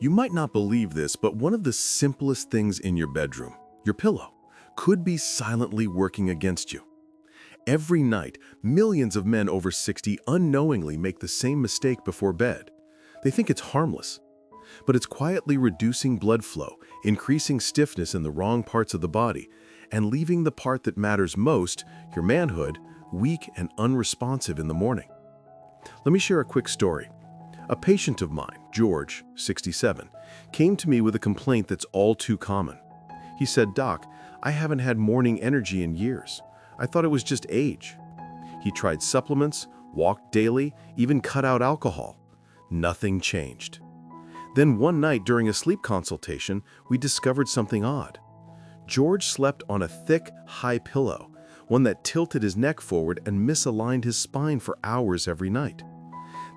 You might not believe this, but one of the simplest things in your bedroom, your pillow, could be silently working against you. Every night, millions of men over 60 unknowingly make the same mistake before bed. They think it's harmless, but it's quietly reducing blood flow, increasing stiffness in the wrong parts of the body, and leaving the part that matters most, your manhood, weak and unresponsive in the morning. Let me share a quick story. A patient of mine, George, 67, came to me with a complaint that's all too common. He said, "Doc, I haven't had morning energy in years. I thought it was just age." He tried supplements, walked daily, even cut out alcohol. Nothing changed. Then one night during a sleep consultation, we discovered something odd. George slept on a thick, high pillow, one that tilted his neck forward and misaligned his spine for hours every night.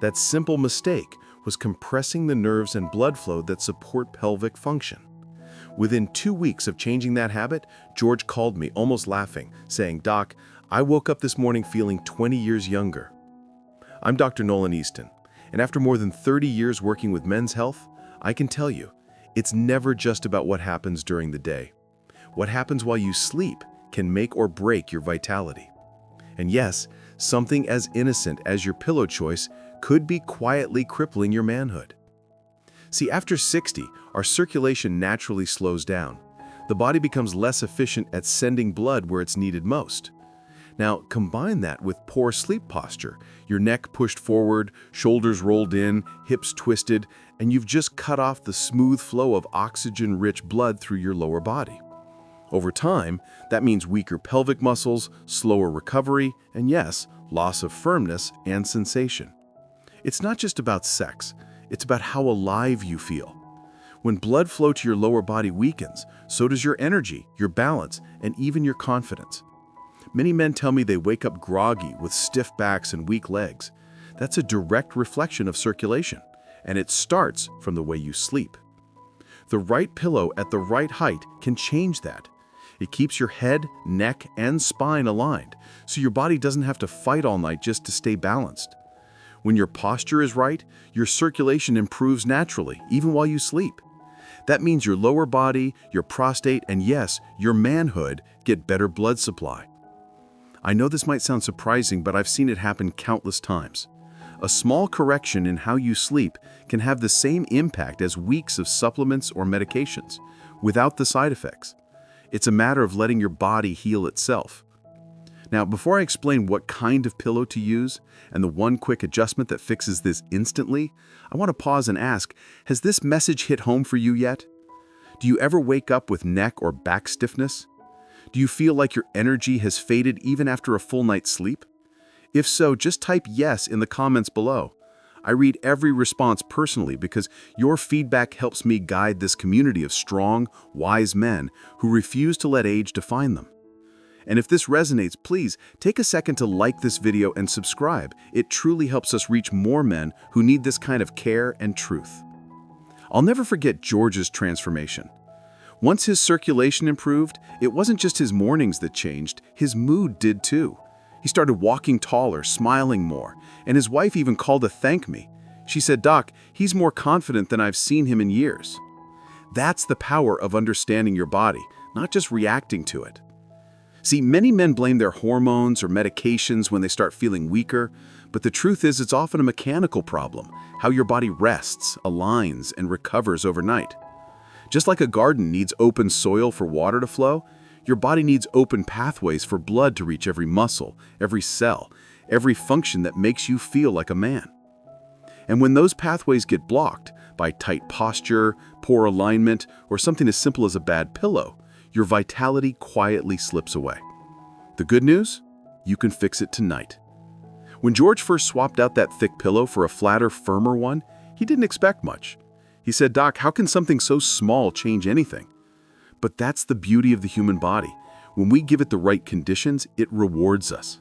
That simple mistake was compressing the nerves and blood flow that support pelvic function. Within 2 weeks of changing that habit, George called me, almost laughing, saying, "Doc, I woke up this morning feeling 20 years younger." I'm Dr. Nolan Easton, and after more than 30 years working with men's health, I can tell you, it's never just about what happens during the day. What happens while you sleep can make or break your vitality. And yes, something as innocent as your pillow choice could be quietly crippling your manhood. See, after 60, our circulation naturally slows down. The body becomes less efficient at sending blood where it's needed most. Now, combine that with poor sleep posture, your neck pushed forward, shoulders rolled in, hips twisted, and you've just cut off the smooth flow of oxygen-rich blood through your lower body. Over time, that means weaker pelvic muscles, slower recovery, and yes, loss of firmness and sensation. It's not just about sex, it's about how alive you feel. When blood flow to your lower body weakens, so does your energy, your balance, and even your confidence. Many men tell me they wake up groggy with stiff backs and weak legs. That's a direct reflection of circulation, and it starts from the way you sleep. The right pillow at the right height can change that. It keeps your head, neck, and spine aligned, so your body doesn't have to fight all night just to stay balanced. When your posture is right, your circulation improves naturally, even while you sleep. That means your lower body, your prostate, and yes, your manhood get better blood supply. I know this might sound surprising, but I've seen it happen countless times. A small correction in how you sleep can have the same impact as weeks of supplements or medications, without the side effects. It's a matter of letting your body heal itself. Now, before I explain what kind of pillow to use and the one quick adjustment that fixes this instantly, I want to pause and ask, has this message hit home for you yet? Do you ever wake up with neck or back stiffness? Do you feel like your energy has faded even after a full night's sleep? If so, just type yes in the comments below. I read every response personally because your feedback helps me guide this community of strong, wise men who refuse to let age define them. And if this resonates, please take a second to like this video and subscribe. It truly helps us reach more men who need this kind of care and truth. I'll never forget George's transformation. Once his circulation improved, it wasn't just his mornings that changed, his mood did too. He started walking taller, smiling more, and his wife even called to thank me. She said, "Doc, he's more confident than I've seen him in years." That's the power of understanding your body, not just reacting to it. See, many men blame their hormones or medications when they start feeling weaker, but the truth is it's often a mechanical problem, how your body rests, aligns, and recovers overnight. Just like a garden needs open soil for water to flow, your body needs open pathways for blood to reach every muscle, every cell, every function that makes you feel like a man. And when those pathways get blocked by tight posture, poor alignment, or something as simple as a bad pillow, your vitality quietly slips away. The good news? You can fix it tonight. When George first swapped out that thick pillow for a flatter, firmer one, he didn't expect much. He said, "Doc, how can something so small change anything?" But that's the beauty of the human body. When we give it the right conditions, it rewards us.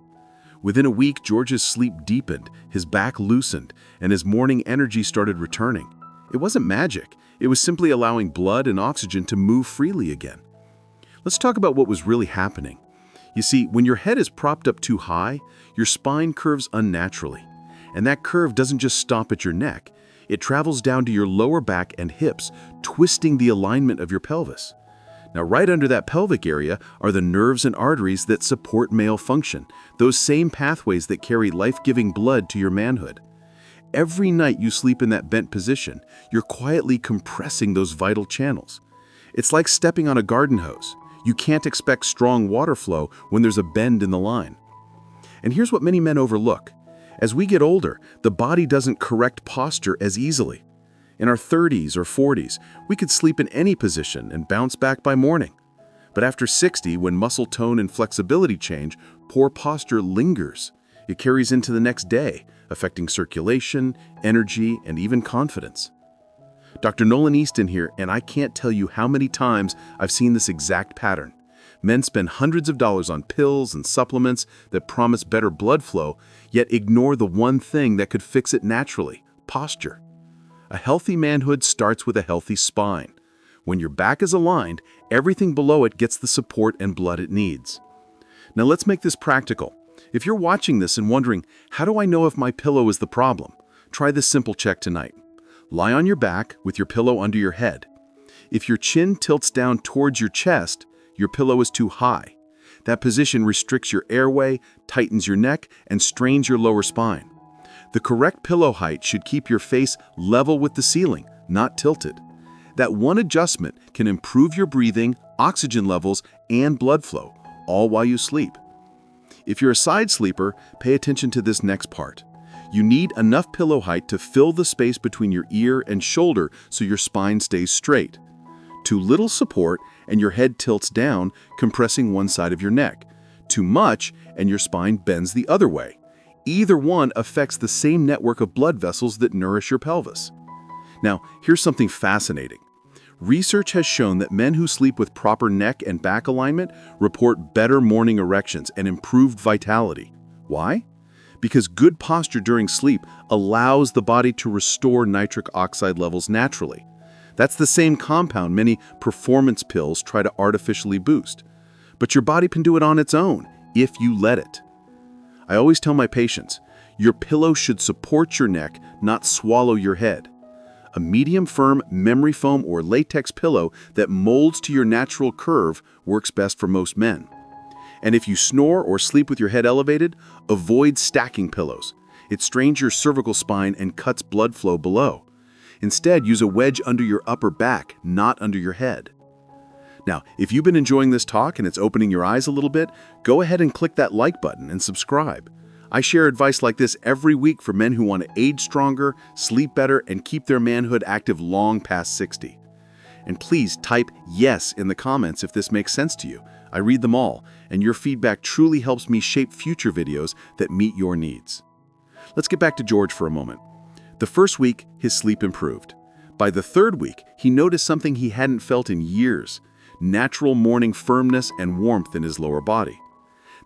Within a week, George's sleep deepened, his back loosened, and his morning energy started returning. It wasn't magic. It was simply allowing blood and oxygen to move freely again. Let's talk about what was really happening. You see, when your head is propped up too high, your spine curves unnaturally. And that curve doesn't just stop at your neck. It travels down to your lower back and hips, twisting the alignment of your pelvis. Now, right under that pelvic area are the nerves and arteries that support male function, those same pathways that carry life-giving blood to your manhood. Every night you sleep in that bent position, you're quietly compressing those vital channels. It's like stepping on a garden hose. You can't expect strong water flow when there's a bend in the line. And here's what many men overlook. As we get older, the body doesn't correct posture as easily. In our 30s or 40s, we could sleep in any position and bounce back by morning. But after 60, when muscle tone and flexibility change, poor posture lingers. It carries into the next day, affecting circulation, energy, and even confidence. Dr. Nolan Easton here, and I can't tell you how many times I've seen this exact pattern. Men spend hundreds of dollars on pills and supplements that promise better blood flow, yet ignore the one thing that could fix it naturally: posture. A healthy manhood starts with a healthy spine. When your back is aligned, everything below it gets the support and blood it needs. Now let's make this practical. If you're watching this and wondering, how do I know if my pillow is the problem? Try this simple check tonight. Lie on your back with your pillow under your head. If your chin tilts down towards your chest, your pillow is too high. That position restricts your airway, tightens your neck, and strains your lower spine. The correct pillow height should keep your face level with the ceiling, not tilted. That one adjustment can improve your breathing, oxygen levels, and blood flow, all while you sleep. If you're a side sleeper, pay attention to this next part. You need enough pillow height to fill the space between your ear and shoulder so your spine stays straight. Too little support and your head tilts down, compressing one side of your neck. Too much and your spine bends the other way. Either one affects the same network of blood vessels that nourish your pelvis. Now, here's something fascinating. Research has shown that men who sleep with proper neck and back alignment report better morning erections and improved vitality. Why? Because good posture during sleep allows the body to restore nitric oxide levels naturally. That's the same compound many performance pills try to artificially boost. But your body can do it on its own, if you let it. I always tell my patients, your pillow should support your neck, not swallow your head. A medium firm memory foam or latex pillow that molds to your natural curve works best for most men. And if you snore or sleep with your head elevated, avoid stacking pillows. It strains your cervical spine and cuts blood flow below. Instead, use a wedge under your upper back, not under your head. Now, if you've been enjoying this talk and it's opening your eyes a little bit, go ahead and click that like button and subscribe. I share advice like this every week for men who want to age stronger, sleep better, and keep their manhood active long past 60. And please type yes in the comments if this makes sense to you. I read them all, and your feedback truly helps me shape future videos that meet your needs. Let's get back to George for a moment. The first week, his sleep improved. By the third week, he noticed something he hadn't felt in years: natural morning firmness and warmth in his lower body.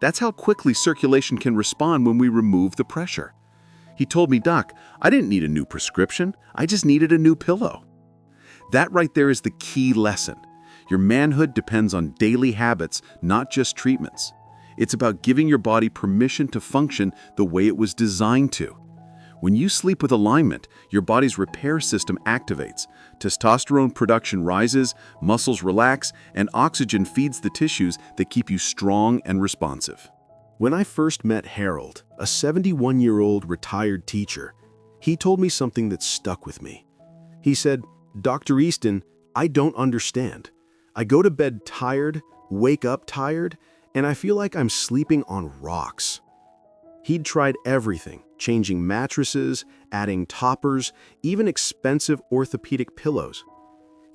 That's how quickly circulation can respond when we remove the pressure. He told me, "Doc, I didn't need a new prescription. I just needed a new pillow." That right there is the key lesson. Your manhood depends on daily habits, not just treatments. It's about giving your body permission to function the way it was designed to. When you sleep with alignment, your body's repair system activates. Testosterone production rises, muscles relax, and oxygen feeds the tissues that keep you strong and responsive. When I first met Harold, a 71-year-old retired teacher, he told me something that stuck with me. He said, "Dr. Easton, I don't understand. I go to bed tired, wake up tired, and I feel like I'm sleeping on rocks." He'd tried everything, changing mattresses, adding toppers, even expensive orthopedic pillows.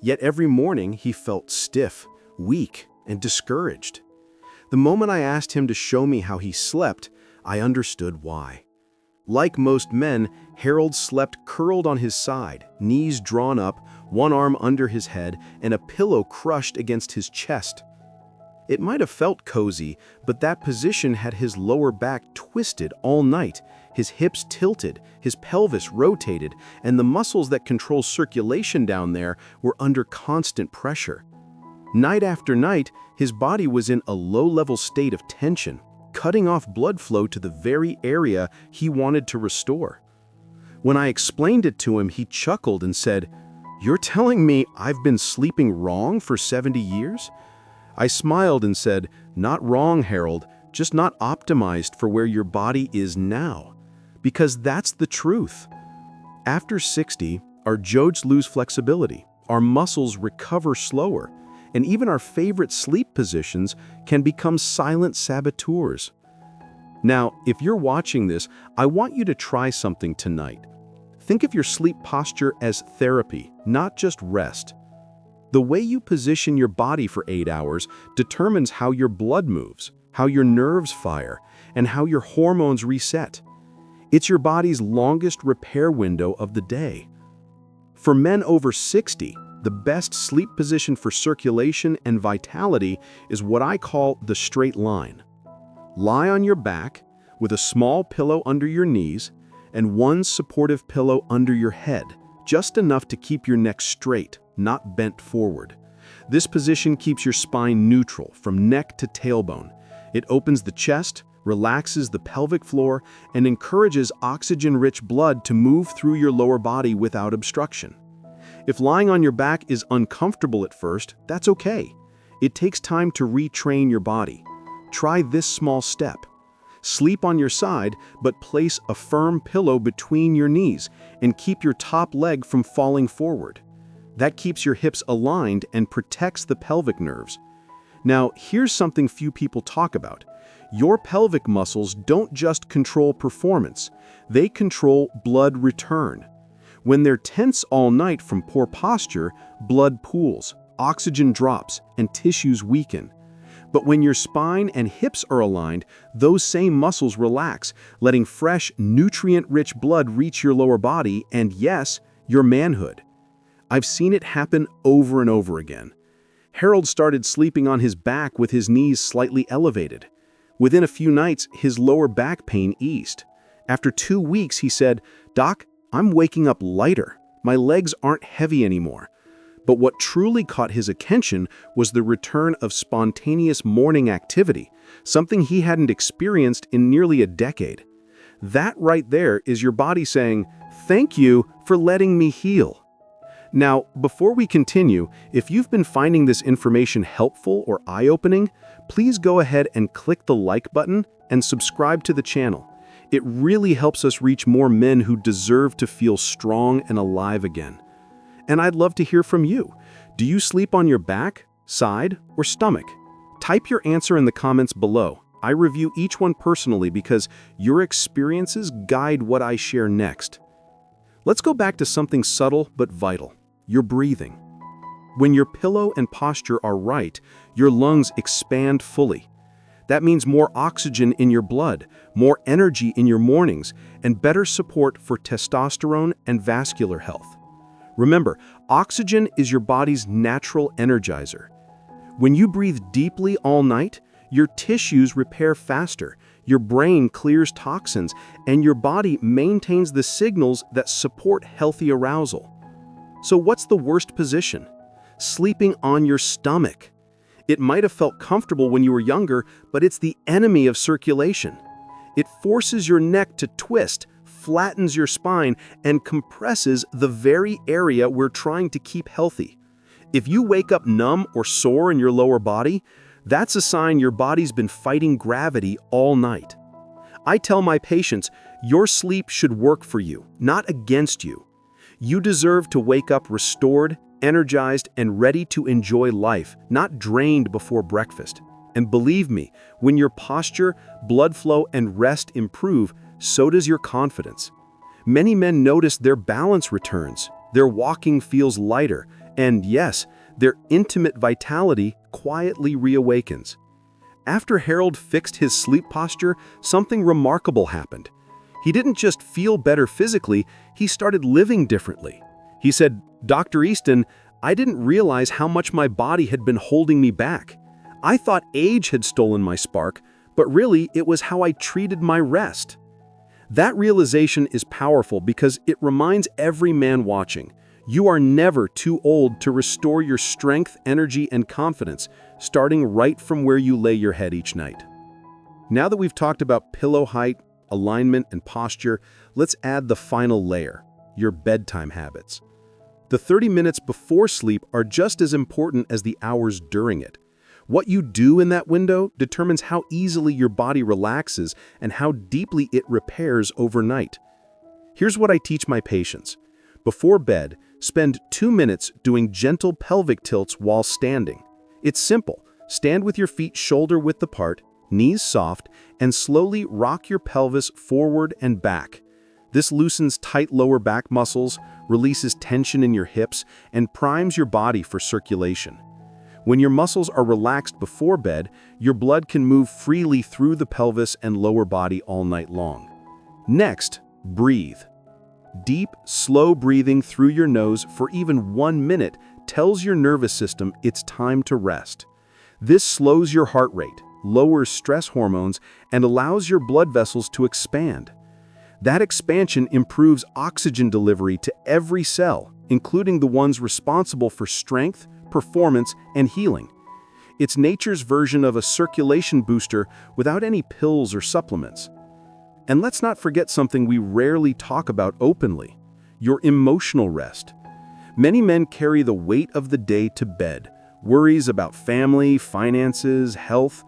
Yet every morning he felt stiff, weak, and discouraged. The moment I asked him to show me how he slept, I understood why. Like most men, Harold slept curled on his side, knees drawn up, one arm under his head, and a pillow crushed against his chest. It might have felt cozy, but that position had his lower back twisted all night, his hips tilted, his pelvis rotated, and the muscles that control circulation down there were under constant pressure. Night after night, his body was in a low-level state of tension, cutting off blood flow to the very area he wanted to restore. When I explained it to him, he chuckled and said, "You're telling me I've been sleeping wrong for 70 years?" I smiled and said, "Not wrong, Harold, just not optimized for where your body is now." Because that's the truth. After 60, our joints lose flexibility, our muscles recover slower, and even our favorite sleep positions can become silent saboteurs. Now, if you're watching this, I want you to try something tonight. Think of your sleep posture as therapy, not just rest. The way you position your body for 8 hours determines how your blood moves, how your nerves fire, and how your hormones reset. It's your body's longest repair window of the day. For men over 60, the best sleep position for circulation and vitality is what I call the straight line. Lie on your back with a small pillow under your knees and one supportive pillow under your head, just enough to keep your neck straight, not bent forward. This position keeps your spine neutral from neck to tailbone. It opens the chest, relaxes the pelvic floor, and encourages oxygen-rich blood to move through your lower body without obstruction. If lying on your back is uncomfortable at first, that's okay. It takes time to retrain your body. Try this small step. Sleep on your side, but place a firm pillow between your knees and keep your top leg from falling forward. That keeps your hips aligned and protects the pelvic nerves. Now, here's something few people talk about. Your pelvic muscles don't just control performance, they control blood return. When they're tense all night from poor posture, blood pools, oxygen drops, and tissues weaken. But when your spine and hips are aligned, those same muscles relax, letting fresh, nutrient-rich blood reach your lower body and, yes, your manhood. I've seen it happen over and over again. Harold started sleeping on his back with his knees slightly elevated. Within a few nights, his lower back pain eased. After 2 weeks, he said, "Doc, I'm waking up lighter. My legs aren't heavy anymore." But what truly caught his attention was the return of spontaneous morning activity, something he hadn't experienced in nearly a decade. That right there is your body saying, "Thank you for letting me heal." Now, before we continue, if you've been finding this information helpful or eye-opening, please go ahead and click the like button and subscribe to the channel. It really helps us reach more men who deserve to feel strong and alive again. And I'd love to hear from you. Do you sleep on your back, side, or stomach? Type your answer in the comments below. I review each one personally because your experiences guide what I share next. Let's go back to something subtle but vital: your breathing. When your pillow and posture are right, your lungs expand fully. That means more oxygen in your blood, more energy in your mornings, and better support for testosterone and vascular health. Remember, oxygen is your body's natural energizer. When you breathe deeply all night, your tissues repair faster, your brain clears toxins, and your body maintains the signals that support healthy arousal. So what's the worst position? Sleeping on your stomach. It might have felt comfortable when you were younger, but it's the enemy of circulation. It forces your neck to twist, flattens your spine, and compresses the very area we're trying to keep healthy. If you wake up numb or sore in your lower body, that's a sign your body's been fighting gravity all night. I tell my patients, your sleep should work for you, not against you. You deserve to wake up restored, energized, and ready to enjoy life, not drained before breakfast. And believe me, when your posture, blood flow, and rest improve, so does your confidence. Many men notice their balance returns, their walking feels lighter, and yes, their intimate vitality quietly reawakens. After Harold fixed his sleep posture, something remarkable happened. He didn't just feel better physically, he started living differently. He said, "Dr. Easton, I didn't realize how much my body had been holding me back. I thought age had stolen my spark, but really it was how I treated my rest." That realization is powerful because it reminds every man watching, you are never too old to restore your strength, energy, and confidence, starting right from where you lay your head each night. Now that we've talked about pillow height, alignment, and posture, let's add the final layer, your bedtime habits. The 30 minutes before sleep are just as important as the hours during it. What you do in that window determines how easily your body relaxes and how deeply it repairs overnight. Here's what I teach my patients. Before bed, spend 2 minutes doing gentle pelvic tilts while standing. It's simple. Stand with your feet shoulder-width apart, knees soft, and slowly rock your pelvis forward and back. This loosens tight lower back muscles, releases tension in your hips, and primes your body for circulation. When your muscles are relaxed before bed, your blood can move freely through the pelvis and lower body all night long. Next, breathe. Deep, slow breathing through your nose for even 1 minute tells your nervous system it's time to rest. This slows your heart rate, lowers stress hormones, and allows your blood vessels to expand. That expansion improves oxygen delivery to every cell, including the ones responsible for strength, performance, and healing. It's nature's version of a circulation booster without any pills or supplements. And let's not forget something we rarely talk about openly: your emotional rest. Many men carry the weight of the day to bed, worries about family, finances, health.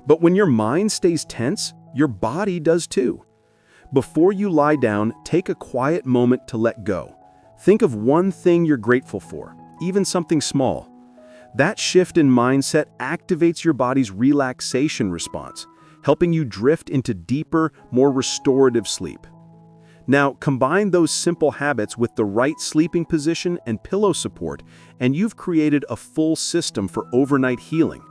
But when your mind stays tense, your body does too. Before you lie down, take a quiet moment to let go. Think of one thing you're grateful for, even something small. That shift in mindset activates your body's relaxation response, helping you drift into deeper, more restorative sleep. Now, combine those simple habits with the right sleeping position and pillow support, and you've created a full system for overnight healing.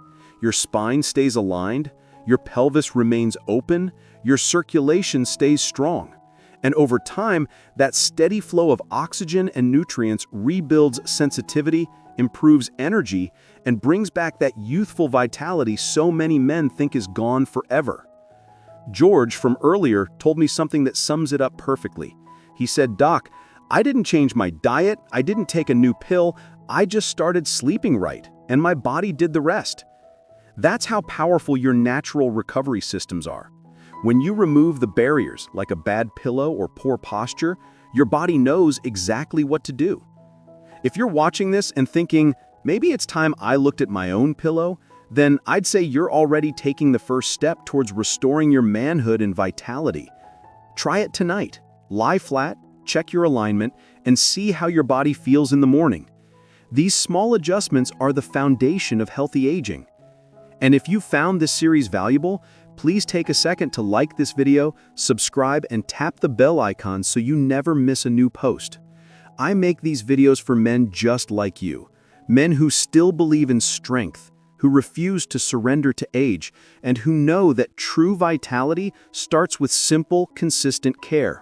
Your spine stays aligned, your pelvis remains open, your circulation stays strong. And over time, that steady flow of oxygen and nutrients rebuilds sensitivity, improves energy, and brings back that youthful vitality so many men think is gone forever. George from earlier told me something that sums it up perfectly. He said, "Doc, I didn't change my diet, I didn't take a new pill, I just started sleeping right, and my body did the rest." That's how powerful your natural recovery systems are. When you remove the barriers, like a bad pillow or poor posture, your body knows exactly what to do. If you're watching this and thinking, maybe it's time I looked at my own pillow, then I'd say you're already taking the first step towards restoring your manhood and vitality. Try it tonight. Lie flat, check your alignment, and see how your body feels in the morning. These small adjustments are the foundation of healthy aging. And if you found this series valuable, please take a second to like this video, subscribe, and tap the bell icon so you never miss a new post. I make these videos for men just like you, men who still believe in strength, who refuse to surrender to age, and who know that true vitality starts with simple, consistent care.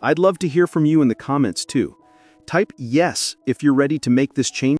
I'd love to hear from you in the comments too. Type yes if you're ready to make this change.